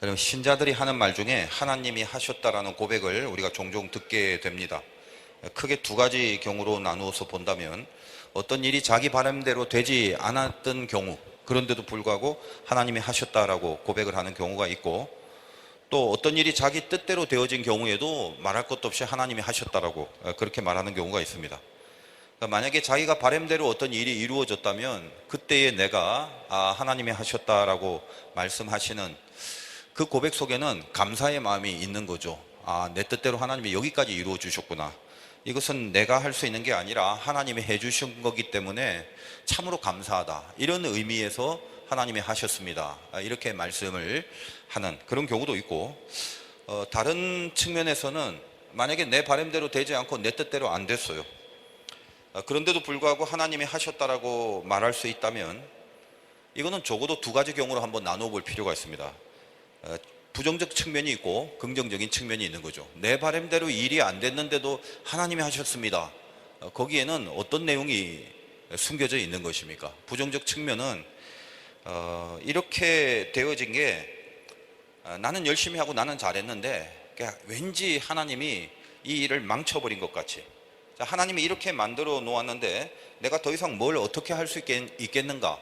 그럼 신자들이 하는 말 중에 하나님이 하셨다라는 고백을 우리가 종종 듣게 됩니다. 크게 두 가지 경우로 나누어서 본다면, 어떤 일이 자기 바람대로 되지 않았던 경우, 그런데도 불구하고 하나님이 하셨다라고 고백을 하는 경우가 있고, 또 어떤 일이 자기 뜻대로 되어진 경우에도 말할 것도 없이 하나님이 하셨다라고 그렇게 말하는 경우가 있습니다. 그러니까 만약에 자기가 바람대로 어떤 일이 이루어졌다면 그때에 내가 하나님이 하셨다라고 말씀하시는 그 고백 속에는 감사의 마음이 있는 거죠. 내 뜻대로 하나님이 여기까지 이루어 주셨구나. 이것은 내가 할 수 있는 게 아니라 하나님이 해 주신 거기 때문에 참으로 감사하다, 이런 의미에서 하나님이 하셨습니다, 이렇게 말씀을 하는 그런 경우도 있고, 다른 측면에서는 만약에 내 바람대로 되지 않고 내 뜻대로 안 됐어요. 그런데도 불구하고 하나님이 하셨다라고 말할 수 있다면, 이거는 적어도 두 가지 경우로 한번 나누어 볼 필요가 있습니다. 부정적 측면이 있고 긍정적인 측면이 있는 거죠. 내 바람대로 일이 안 됐는데도 하나님이 하셨습니다. 거기에는 어떤 내용이 숨겨져 있는 것입니까? 부정적 측면은 이렇게 되어진 게, 나는 열심히 하고 나는 잘했는데 왠지 하나님이 이 일을 망쳐버린 것 같이, 하나님이 이렇게 만들어 놓았는데 내가 더 이상 뭘 어떻게 할 수 있겠는가,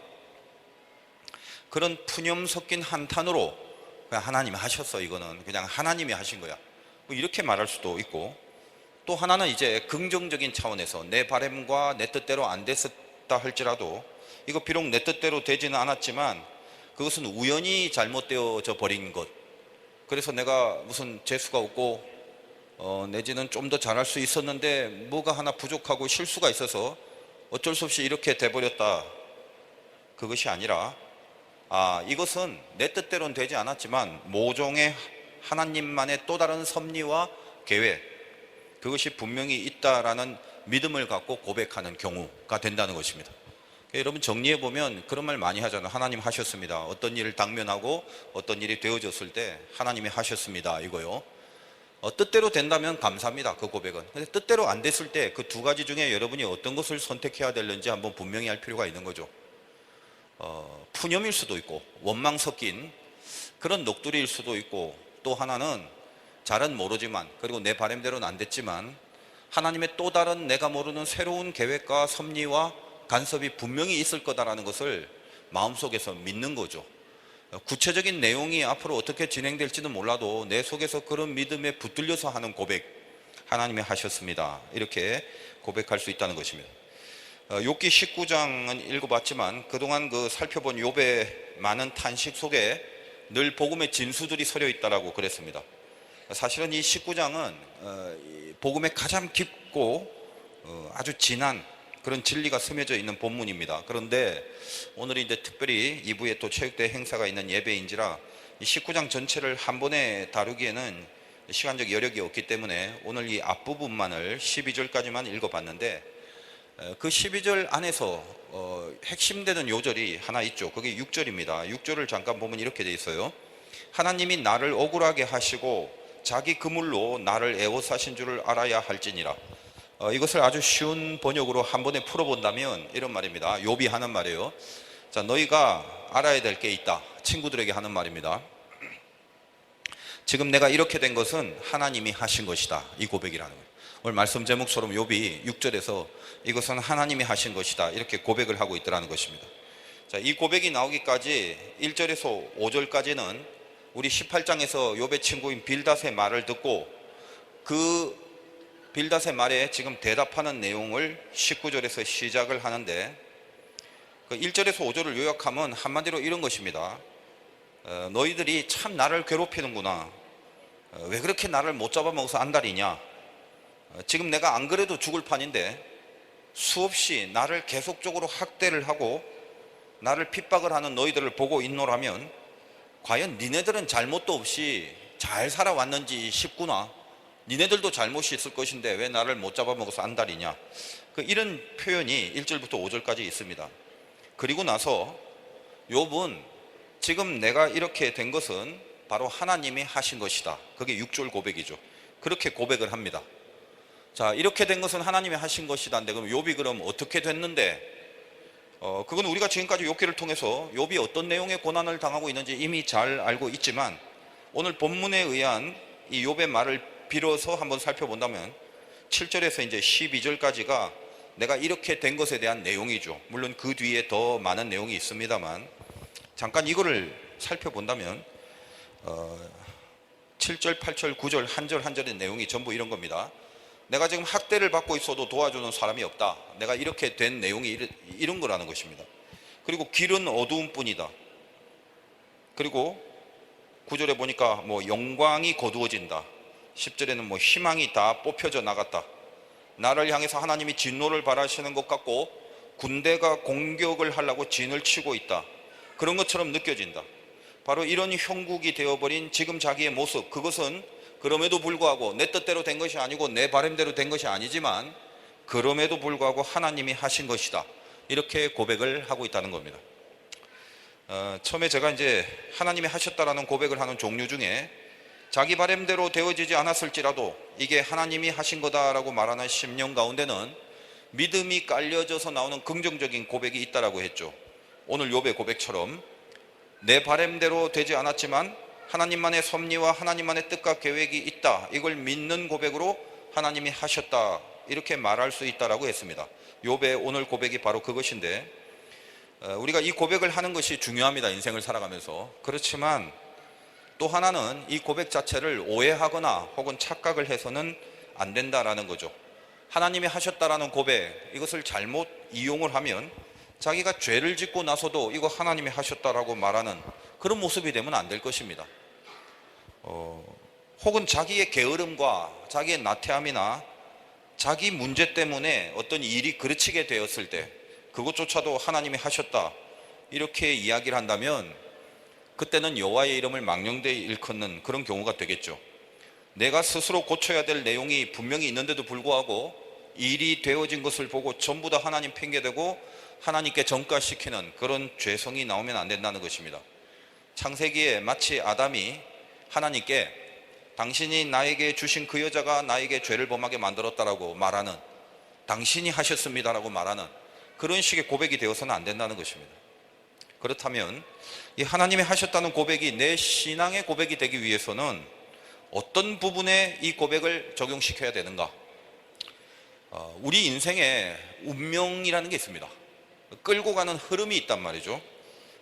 그런 푸념 섞인 한탄으로 그냥 하나님이 하셨어, 이거는 그냥 하나님이 하신 거야, 뭐 이렇게 말할 수도 있고, 또 하나는 이제 긍정적인 차원에서 내 바람과 내 뜻대로 안 됐었다 할지라도, 이거 비록 내 뜻대로 되지는 않았지만 그것은 우연히 잘못되어져 버린 것, 그래서 내가 무슨 재수가 없고 내지는 좀 더 잘할 수 있었는데 뭐가 하나 부족하고 실수가 있어서 어쩔 수 없이 이렇게 돼버렸다, 그것이 아니라 이것은 내 뜻대로는 되지 않았지만 모종의 하나님만의 또 다른 섭리와 계획, 그것이 분명히 있다라는 믿음을 갖고 고백하는 경우가 된다는 것입니다. 여러분, 정리해 보면 그런 말 많이 하잖아요. 하나님 하셨습니다. 어떤 일을 당면하고 어떤 일이 되어졌을 때 하나님이 하셨습니다, 이거요. 뜻대로 된다면 감사합니다, 그 고백은. 근데 뜻대로 안 됐을 때 그 두 가지 중에 여러분이 어떤 것을 선택해야 되는지 한번 분명히 할 필요가 있는 거죠. 푸념일 수도 있고 원망 섞인 그런 녹두리일 수도 있고, 또 하나는 잘은 모르지만, 그리고 내 바람대로는 안 됐지만 하나님의 또 다른 내가 모르는 새로운 계획과 섭리와 간섭이 분명히 있을 거다라는 것을 마음속에서 믿는 거죠. 구체적인 내용이 앞으로 어떻게 진행될지는 몰라도 내 속에서 그런 믿음에 붙들려서 하는 고백, 하나님이 하셨습니다, 이렇게 고백할 수 있다는 것입니다. 욥기 19장은 읽어봤지만 그동안 살펴본 욥의 많은 탄식 속에 늘 복음의 진수들이 서려 있다라고 그랬습니다. 사실은 이 19장은 복음의 가장 깊고 아주 진한 그런 진리가 스며져 있는 본문입니다. 그런데 오늘이 이제 특별히 2부에 또 체육대회 행사가 있는 예배인지라 이 19장 전체를 한 번에 다루기에는 시간적 여력이 없기 때문에 오늘 이 앞부분만을 12절까지만 읽어봤는데, 그 12절 안에서 핵심되는 요절이 하나 있죠. 그게 6절입니다. 6절을 잠깐 보면 이렇게 돼 있어요. 하나님이 나를 억울하게 하시고 자기 그물로 나를 애워싸신 줄을 알아야 할지니라. 이것을 아주 쉬운 번역으로 한 번에 풀어본다면 이런 말입니다. 욥이 하는 말이에요. 자, 너희가 알아야 될 게 있다. 친구들에게 하는 말입니다. 지금 내가 이렇게 된 것은 하나님이 하신 것이다, 이 고백이라는 거예요. 오늘 말씀 제목처럼 욥이 6절에서 이것은 하나님이 하신 것이다, 이렇게 고백을 하고 있더라는 것입니다. 자, 이 고백이 나오기까지 1절에서 5절까지는 우리 18장에서 욥의 친구인 빌닷의 말을 듣고 그 빌닷의 말에 지금 대답하는 내용을 19절에서 시작을 하는데, 그 1절에서 5절을 요약하면 한마디로 이런 것입니다. 너희들이 참 나를 괴롭히는구나. 왜 그렇게 나를 못 잡아먹어서 안달이냐. 지금 내가 안 그래도 죽을 판인데 수없이 나를 계속적으로 학대를 하고 나를 핍박을 하는 너희들을 보고 있노라면 과연 니네들은 잘못도 없이 잘 살아왔는지 싶구나. 니네들도 잘못이 있을 것인데 왜 나를 못 잡아먹어서 안달이냐. 이런 표현이 1절부터 5절까지 있습니다. 그리고 나서 욥은 지금 내가 이렇게 된 것은 바로 하나님이 하신 것이다, 그게 6절 고백이죠. 그렇게 고백을 합니다. 자, 이렇게 된 것은 하나님이 하신 것이다. 근데 그럼 욥이 그럼 어떻게 됐는데, 그건 우리가 지금까지 욥기를 통해서 욥이 어떤 내용의 고난을 당하고 있는지 이미 잘 알고 있지만, 오늘 본문에 의한 이 욥의 말을 빌어서 한번 살펴본다면 7절에서 이제 12절까지가 내가 이렇게 된 것에 대한 내용이죠. 물론 그 뒤에 더 많은 내용이 있습니다만 잠깐 이거를 살펴본다면 7절, 8절, 9절 한 절 한 절의 내용이 전부 이런 겁니다. 내가 지금 학대를 받고 있어도 도와주는 사람이 없다. 내가 이렇게 된 내용이 이런 거라는 것입니다. 그리고 길은 어두운 뿐이다. 그리고 9절에 보니까 뭐 영광이 거두어진다. 10절에는 뭐 희망이 다 뽑혀져 나갔다. 나를 향해서 하나님이 진노를 바라시는 것 같고 군대가 공격을 하려고 진을 치고 있다. 그런 것처럼 느껴진다. 바로 이런 형국이 되어버린 지금 자기의 모습, 그것은 그럼에도 불구하고 내 뜻대로 된 것이 아니고 내 바람대로 된 것이 아니지만 그럼에도 불구하고 하나님이 하신 것이다. 이렇게 고백을 하고 있다는 겁니다. 처음에 제가 이제 하나님이 하셨다라는 고백을 하는 종류 중에 자기 바람대로 되어지지 않았을지라도 이게 하나님이 하신 거다라고 말하는 심령 가운데는 믿음이 깔려져서 나오는 긍정적인 고백이 있다라고 했죠. 오늘 욥의 고백처럼 내 바람대로 되지 않았지만 하나님만의 섭리와 하나님만의 뜻과 계획이 있다. 이걸 믿는 고백으로 하나님이 하셨다. 이렇게 말할 수 있다라고 했습니다. 욥의 오늘 고백이 바로 그것인데 우리가 이 고백을 하는 것이 중요합니다. 인생을 살아가면서. 그렇지만 또 하나는 이 고백 자체를 오해하거나 혹은 착각을 해서는 안 된다라는 거죠. 하나님이 하셨다라는 고백, 이것을 잘못 이용을 하면 자기가 죄를 짓고 나서도 이거 하나님이 하셨다라고 말하는 그런 모습이 되면 안 될 것입니다. 혹은 자기의 게으름과 자기의 나태함이나 자기 문제 때문에 어떤 일이 그르치게 되었을 때 그것조차도 하나님이 하셨다 이렇게 이야기를 한다면 그때는 여호와의 이름을 망령되이 일컫는 그런 경우가 되겠죠. 내가 스스로 고쳐야 될 내용이 분명히 있는데도 불구하고 일이 되어진 것을 보고 전부 다 하나님 핑계대고 하나님께 전가시키는 그런 죄성이 나오면 안 된다는 것입니다. 창세기에 마치 아담이 하나님께 당신이 나에게 주신 그 여자가 나에게 죄를 범하게 만들었다라고 말하는, 당신이 하셨습니다라고 말하는 그런 식의 고백이 되어서는 안 된다는 것입니다. 그렇다면 이 하나님이 하셨다는 고백이 내 신앙의 고백이 되기 위해서는 어떤 부분에 이 고백을 적용시켜야 되는가? 우리 인생에 운명이라는 게 있습니다. 끌고 가는 흐름이 있단 말이죠.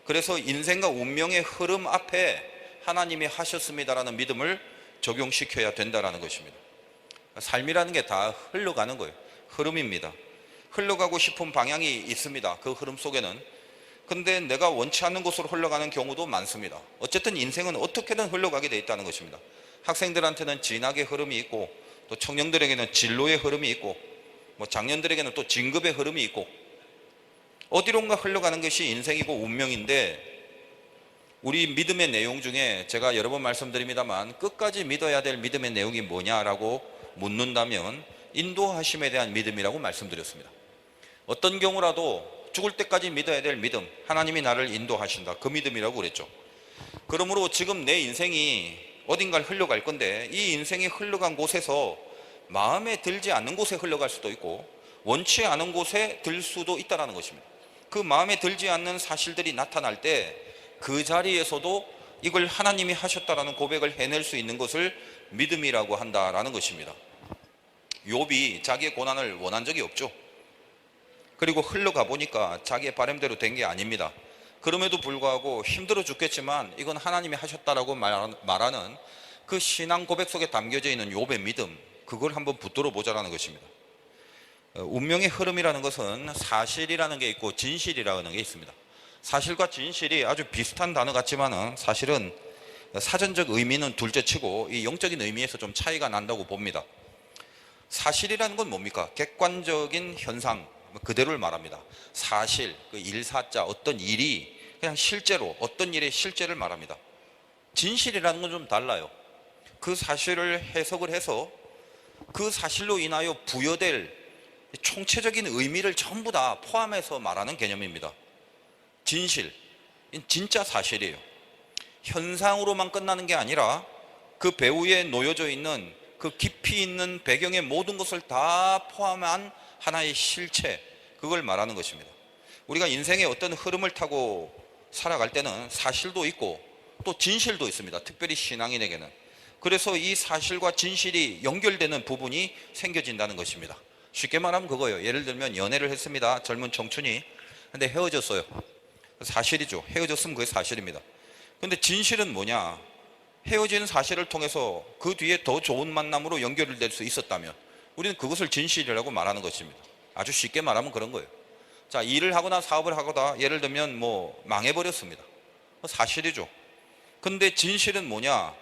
그래서 인생과 운명의 흐름 앞에 하나님이 하셨습니다라는 믿음을 적용시켜야 된다는 것입니다. 삶이라는 게 다 흘러가는 거예요. 흐름입니다. 흘러가고 싶은 방향이 있습니다. 그 흐름 속에는. 근데 내가 원치 않는 곳으로 흘러가는 경우도 많습니다. 어쨌든 인생은 어떻게든 흘러가게 돼 있다는 것입니다. 학생들한테는 진학의 흐름이 있고, 또 청년들에게는 진로의 흐름이 있고, 뭐 장년들에게는 또 진급의 흐름이 있고, 어디론가 흘러가는 것이 인생이고 운명인데, 우리 믿음의 내용 중에 제가 여러 번 말씀드립니다만 끝까지 믿어야 될 믿음의 내용이 뭐냐라고 묻는다면 인도하심에 대한 믿음이라고 말씀드렸습니다. 어떤 경우라도 죽을 때까지 믿어야 될 믿음, 하나님이 나를 인도하신다, 그 믿음이라고 그랬죠. 그러므로 지금 내 인생이 어딘가를 흘러갈 건데 이 인생이 흘러간 곳에서 마음에 들지 않는 곳에 흘러갈 수도 있고 원치 않은 곳에 들 수도 있다는 것입니다. 그 마음에 들지 않는 사실들이 나타날 때 그 자리에서도 이걸 하나님이 하셨다라는 고백을 해낼 수 있는 것을 믿음이라고 한다라는 것입니다. 욥이 자기의 고난을 원한 적이 없죠. 그리고 흘러가 보니까 자기의 바람대로 된 게 아닙니다. 그럼에도 불구하고 힘들어 죽겠지만 이건 하나님이 하셨다라고 말하는 그 신앙 고백 속에 담겨져 있는 욥의 믿음, 그걸 한번 붙들어 보자라는 것입니다. 운명의 흐름이라는 것은 사실이라는 게 있고 진실이라는 게 있습니다. 사실과 진실이 아주 비슷한 단어 같지만은 사실은 사전적 의미는 둘째치고 이 영적인 의미에서 좀 차이가 난다고 봅니다. 사실이라는 건 뭡니까? 객관적인 현상 그대로를 말합니다. 사실, 그 일사자, 어떤 일이 그냥 실제로 어떤 일의 실제를 말합니다. 진실이라는 건 좀 달라요. 그 사실을 해석을 해서 그 사실로 인하여 부여될 총체적인 의미를 전부 다 포함해서 말하는 개념입니다. 진실, 진짜 사실이에요. 현상으로만 끝나는 게 아니라 그 배후에 놓여져 있는 그 깊이 있는 배경의 모든 것을 다 포함한 하나의 실체, 그걸 말하는 것입니다. 우리가 인생의 어떤 흐름을 타고 살아갈 때는 사실도 있고 또 진실도 있습니다. 특별히 신앙인에게는. 그래서 이 사실과 진실이 연결되는 부분이 생겨진다는 것입니다. 쉽게 말하면 그거예요. 예를 들면 연애를 했습니다. 젊은 청춘이. 근데 헤어졌어요. 사실이죠. 헤어졌으면 그게 사실입니다. 근데 진실은 뭐냐? 헤어진 사실을 통해서 그 뒤에 더 좋은 만남으로 연결될 수 있었다면 우리는 그것을 진실이라고 말하는 것입니다. 아주 쉽게 말하면 그런 거예요. 자, 일을 하거나 사업을 하거나 예를 들면 뭐 망해버렸습니다. 사실이죠. 근데 진실은 뭐냐?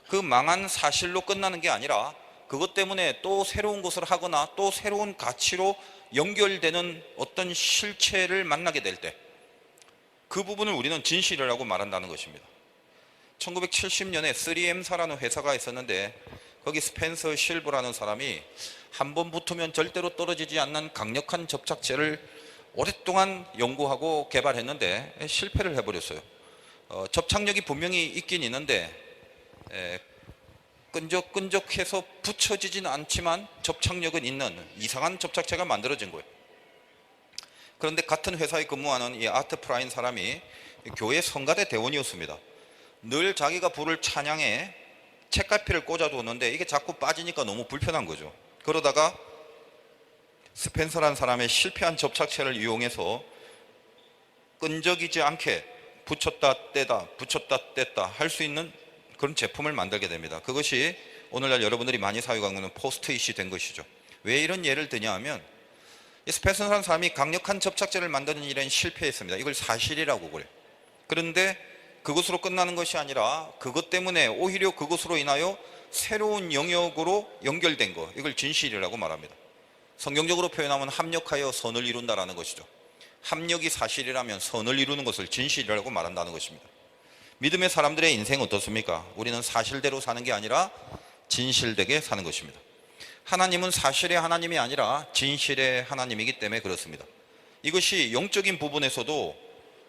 그 망한 사실로 끝나는 게 아니라 그것 때문에 또 새로운 것을 하거나 또 새로운 가치로 연결되는 어떤 실체를 만나게 될 때 그 부분을 우리는 진실이라고 말한다는 것입니다. 1970년에 3M사라는 회사가 있었는데 거기 스펜서 실버라는 사람이 한 번 붙으면 절대로 떨어지지 않는 강력한 접착제를 오랫동안 연구하고 개발했는데 실패를 해버렸어요. 접착력이 분명히 있긴 있는데 끈적끈적해서 붙여지지는 않지만 접착력은 있는 이상한 접착제가 만들어진 거예요. 그런데 같은 회사에 근무하는 이 아트 프라인 사람이 교회 성가대 대원이었습니다. 늘 자기가 부를 찬양에 책갈피를 꽂아두었는데 이게 자꾸 빠지니까 너무 불편한 거죠. 그러다가 스펜서라는 사람의 실패한 접착제를 이용해서 끈적이지 않게 붙였다 뗐다 할 수 있는 그런 제품을 만들게 됩니다. 그것이 오늘날 여러분들이 많이 사용하고 있는 포스트잇이 된 것이죠. 왜 이런 예를 드냐 하면 이 스펜서라는 사람이 강력한 접착제를 만드는 일에 실패했습니다. 이걸 사실이라고 그래요. 그런데 그것으로 끝나는 것이 아니라 그것 때문에 오히려 그것으로 인하여 새로운 영역으로 연결된 것, 이걸 진실이라고 말합니다. 성경적으로 표현하면 합력하여 선을 이룬다라는 것이죠. 합력이 사실이라면 선을 이루는 것을 진실이라고 말한다는 것입니다. 믿음의 사람들의 인생은 어떻습니까? 우리는 사실대로 사는 게 아니라 진실되게 사는 것입니다. 하나님은 사실의 하나님이 아니라 진실의 하나님이기 때문에 그렇습니다. 이것이 영적인 부분에서도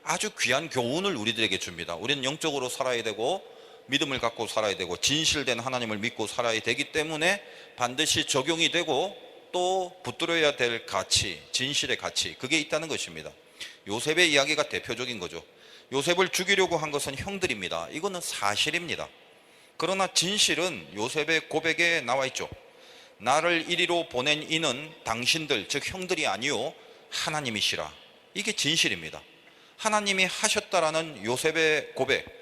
아주 귀한 교훈을 우리들에게 줍니다. 우리는 영적으로 살아야 되고 믿음을 갖고 살아야 되고 진실된 하나님을 믿고 살아야 되기 때문에 반드시 적용이 되고 또 붙들어야 될 가치, 진실의 가치, 그게 있다는 것입니다. 요셉의 이야기가 대표적인 거죠. 요셉을 죽이려고 한 것은 형들입니다. 이거는 사실입니다. 그러나 진실은 요셉의 고백에 나와 있죠. 나를 이리로 보낸 이는 당신들, 즉 형들이 아니요 하나님이시라. 이게 진실입니다. 하나님이 하셨다라는 요셉의 고백.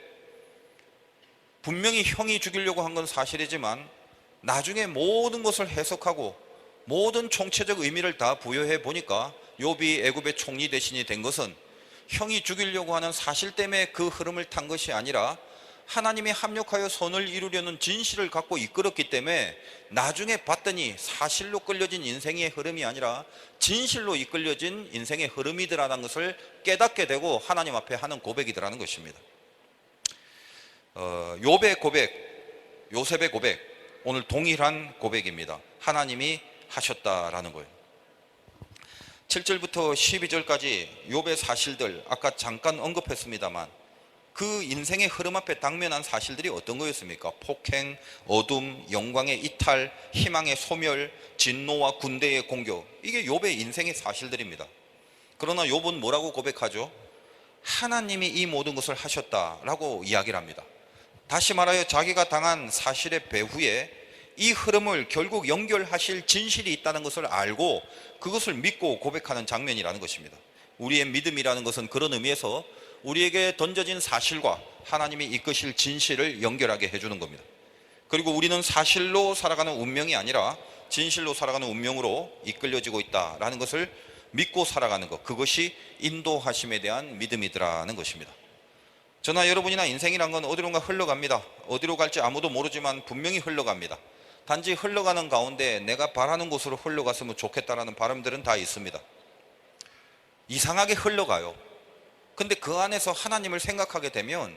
분명히 형이 죽이려고 한 건 사실이지만 나중에 모든 것을 해석하고 모든 총체적 의미를 다 부여해 보니까 욥이 애굽의 총리 대신이 된 것은 형이 죽이려고 하는 사실 때문에 그 흐름을 탄 것이 아니라 하나님이 합력하여 선을 이루려는 진실을 갖고 이끌었기 때문에 나중에 봤더니 사실로 끌려진 인생의 흐름이 아니라 진실로 이끌려진 인생의 흐름이더라는 것을 깨닫게 되고 하나님 앞에 하는 고백이더라는 것입니다. 욥의 고백, 요셉의 고백, 오늘 동일한 고백입니다. 하나님이 하셨다라는 거예요. 7절부터 12절까지 욥의 사실들, 아까 잠깐 언급했습니다만 그 인생의 흐름 앞에 당면한 사실들이 어떤 거였습니까? 폭행, 어둠, 영광의 이탈, 희망의 소멸, 진노와 군대의 공격. 이게 욥의 인생의 사실들입니다. 그러나 욥은 뭐라고 고백하죠? 하나님이 이 모든 것을 하셨다라고 이야기를 합니다. 다시 말하여 자기가 당한 사실의 배후에 이 흐름을 결국 연결하실 진실이 있다는 것을 알고 그것을 믿고 고백하는 장면이라는 것입니다. 우리의 믿음이라는 것은 그런 의미에서 우리에게 던져진 사실과 하나님이 이끄실 진실을 연결하게 해주는 겁니다. 그리고 우리는 사실로 살아가는 운명이 아니라 진실로 살아가는 운명으로 이끌려지고 있다라는 것을 믿고 살아가는 것, 그것이 인도하심에 대한 믿음이더라는 것입니다. 저나 여러분이나 인생이란 건 어디론가 흘러갑니다. 어디로 갈지 아무도 모르지만 분명히 흘러갑니다. 단지 흘러가는 가운데 내가 바라는 곳으로 흘러갔으면 좋겠다라는 바람들은 다 있습니다. 이상하게 흘러가요. 근데 그 안에서 하나님을 생각하게 되면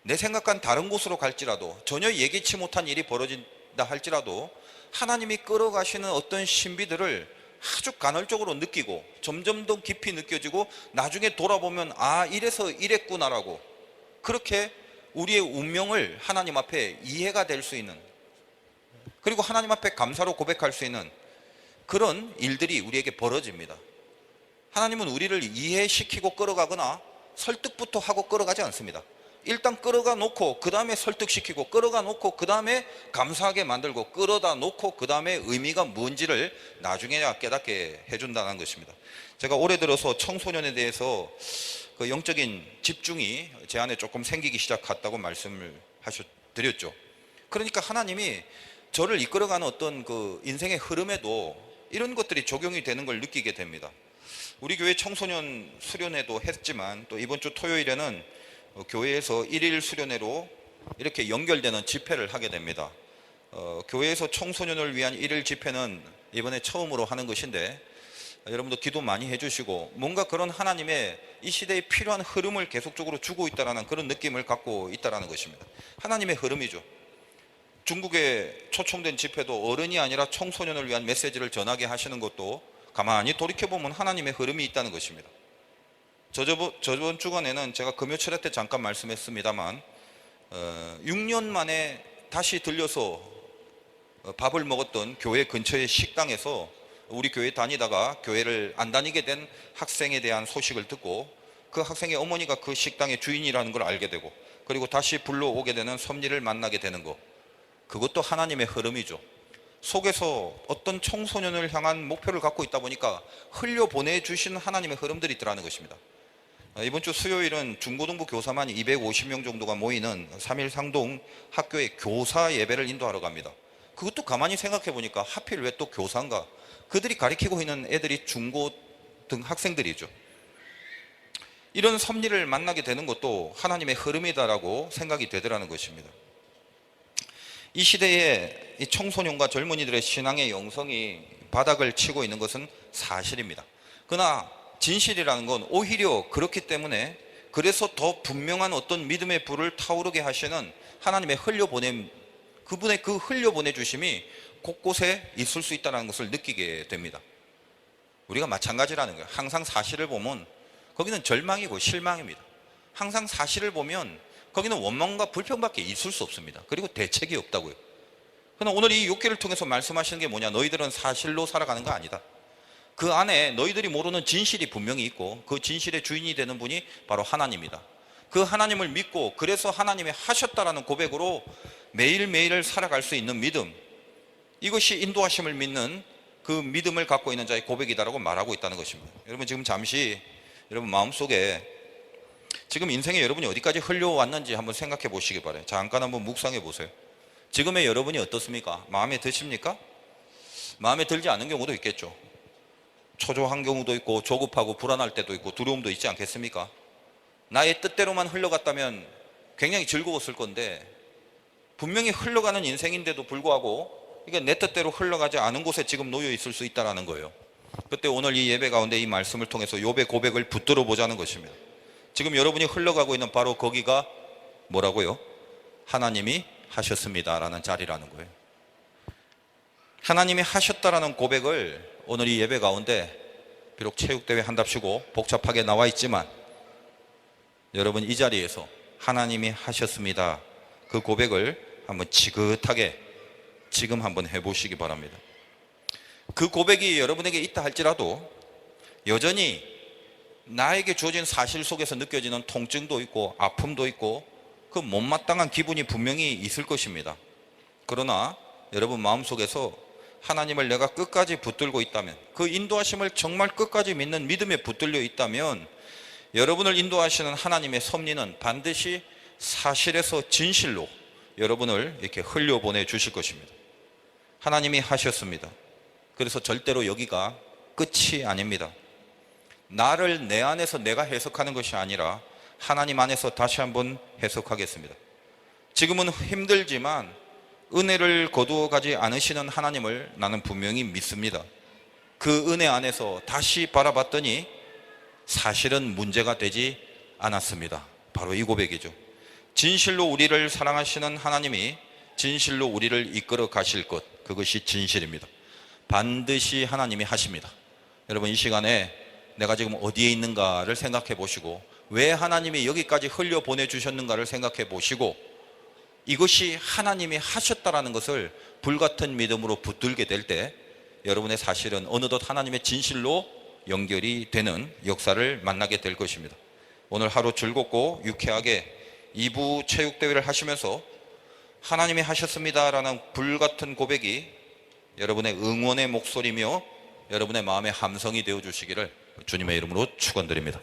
내 생각과는 다른 곳으로 갈지라도, 전혀 예기치 못한 일이 벌어진다 할지라도 하나님이 끌어가시는 어떤 신비들을 아주 간헐적으로 느끼고 점점 더 깊이 느껴지고 나중에 돌아보면 아, 이래서 이랬구나라고, 그렇게 우리의 운명을 하나님 앞에 이해가 될 수 있는, 그리고 하나님 앞에 감사로 고백할 수 있는 그런 일들이 우리에게 벌어집니다. 하나님은 우리를 이해시키고 끌어가거나 설득부터 하고 끌어가지 않습니다. 일단 끌어가 놓고 그 다음에 설득시키고, 끌어가 놓고 그 다음에 감사하게 만들고, 끌어다 놓고 그 다음에 의미가 뭔지를 나중에야 깨닫게 해준다는 것입니다. 제가 올해 들어서 청소년에 대해서 그 영적인 집중이 제 안에 조금 생기기 시작했다고 말씀을 드렸죠. 그러니까 하나님이 저를 이끌어가는 어떤 그 인생의 흐름에도 이런 것들이 적용이 되는 걸 느끼게 됩니다. 우리 교회 청소년 수련회도 했지만, 또 이번 주 토요일에는 교회에서 일일 수련회로 이렇게 연결되는 집회를 하게 됩니다. 교회에서 청소년을 위한 일일 집회는 이번에 처음으로 하는 것인데, 여러분도 기도 많이 해주시고, 뭔가 그런 하나님의 이 시대에 필요한 흐름을 계속적으로 주고 있다는 그런 느낌을 갖고 있다는 것입니다. 하나님의 흐름이죠. 중국에 초청된 집회도 어른이 아니라 청소년을 위한 메시지를 전하게 하시는 것도 가만히 돌이켜보면 하나님의 흐름이 있다는 것입니다. 저번 주간에는 제가 금요철회 때 잠깐 말씀했습니다만, 6년 만에 다시 들려서 밥을 먹었던 교회 근처의 식당에서 우리 교회 다니다가 교회를 안 다니게 된 학생에 대한 소식을 듣고, 그 학생의 어머니가 그 식당의 주인이라는 걸 알게 되고, 그리고 다시 불러오게 되는 섭리를 만나게 되는 것, 그것도 하나님의 흐름이죠. 속에서 어떤 청소년을 향한 목표를 갖고 있다 보니까 흘려보내주신 하나님의 흐름들이 있더라는 것입니다. 이번 주 수요일은 중고등부 교사만 250명 정도가 모이는 3일 상동 학교의 교사 예배를 인도하러 갑니다. 그것도 가만히 생각해 보니까 하필 왜 또 교사인가? 그들이 가르치고 있는 애들이 중고등 학생들이죠. 이런 섭리를 만나게 되는 것도 하나님의 흐름이다라고 생각이 되더라는 것입니다. 이 시대에 이 청소년과 젊은이들의 신앙의 영성이 바닥을 치고 있는 것은 사실입니다. 그러나 진실이라는 건 오히려 그렇기 때문에, 그래서 더 분명한 어떤 믿음의 불을 타오르게 하시는 하나님의 그분의 그 흘려보내주심이 곳곳에 있을 수 있다는 것을 느끼게 됩니다. 우리가 마찬가지라는 거예요. 항상 사실을 보면 거기는 절망이고 실망입니다. 항상 사실을 보면 거기는 원망과 불평밖에 있을 수 없습니다. 그리고 대책이 없다고요. 그러나 오늘 이 욥기를 통해서 말씀하시는 게 뭐냐? 너희들은 사실로 살아가는 거 아니다. 그 안에 너희들이 모르는 진실이 분명히 있고, 그 진실의 주인이 되는 분이 바로 하나님이다. 그 하나님을 믿고, 그래서 하나님이 하셨다라는 고백으로 매일매일을 살아갈 수 있는 믿음, 이것이 인도하심을 믿는 그 믿음을 갖고 있는 자의 고백이다라고 말하고 있다는 것입니다. 여러분, 지금 잠시 여러분 마음속에 지금 인생에 여러분이 어디까지 흘려왔는지 한번 생각해 보시기 바라요. 잠깐 한번 묵상해 보세요. 지금의 여러분이 어떻습니까? 마음에 드십니까? 마음에 들지 않는 경우도 있겠죠. 초조한 경우도 있고, 조급하고 불안할 때도 있고, 두려움도 있지 않겠습니까? 나의 뜻대로만 흘러갔다면 굉장히 즐거웠을 건데, 분명히 흘러가는 인생인데도 불구하고 이게 내 뜻대로 흘러가지 않은 곳에 지금 놓여 있을 수 있다는 거예요. 그때 오늘 이 예배 가운데 이 말씀을 통해서 욥의 고백을 붙들어 보자는 것입니다. 지금 여러분이 흘러가고 있는 바로 거기가 뭐라고요? 하나님이 하셨습니다 라는 자리라는 거예요. 하나님이 하셨다라는 고백을 오늘 이 예배 가운데, 비록 체육대회 한답시고 복잡하게 나와 있지만, 여러분 이 자리에서 하나님이 하셨습니다, 그 고백을 한번 지긋하게 지금 한번 해보시기 바랍니다. 그 고백이 여러분에게 있다 할지라도 여전히 나에게 주어진 사실 속에서 느껴지는 통증도 있고 아픔도 있고 그 못마땅한 기분이 분명히 있을 것입니다. 그러나 여러분 마음속에서 하나님을 내가 끝까지 붙들고 있다면, 그 인도하심을 정말 끝까지 믿는 믿음에 붙들려 있다면, 여러분을 인도하시는 하나님의 섭리는 반드시 사실에서 진실로 여러분을 이렇게 흘려보내 주실 것입니다. 하나님이 하셨습니다. 그래서 절대로 여기가 끝이 아닙니다. 나를 내 안에서 내가 해석하는 것이 아니라 하나님 안에서 다시 한번 해석하겠습니다. 지금은 힘들지만 은혜를 거두어 가지 않으시는 하나님을 나는 분명히 믿습니다. 그 은혜 안에서 다시 바라봤더니 사실은 문제가 되지 않았습니다. 바로 이 고백이죠. 진실로 우리를 사랑하시는 하나님이 진실로 우리를 이끌어 가실 것, 그것이 진실입니다. 반드시 하나님이 하십니다. 여러분 이 시간에 내가 지금 어디에 있는가를 생각해 보시고, 왜 하나님이 여기까지 흘려 보내주셨는가를 생각해 보시고, 이것이 하나님이 하셨다라는 것을 불같은 믿음으로 붙들게 될 때 여러분의 사실은 어느덧 하나님의 진실로 연결이 되는 역사를 만나게 될 것입니다. 오늘 하루 즐겁고 유쾌하게 2부 체육대회를 하시면서 하나님이 하셨습니다라는 불같은 고백이 여러분의 응원의 목소리며 여러분의 마음의 함성이 되어 주시기를 주님의 이름으로 축원드립니다.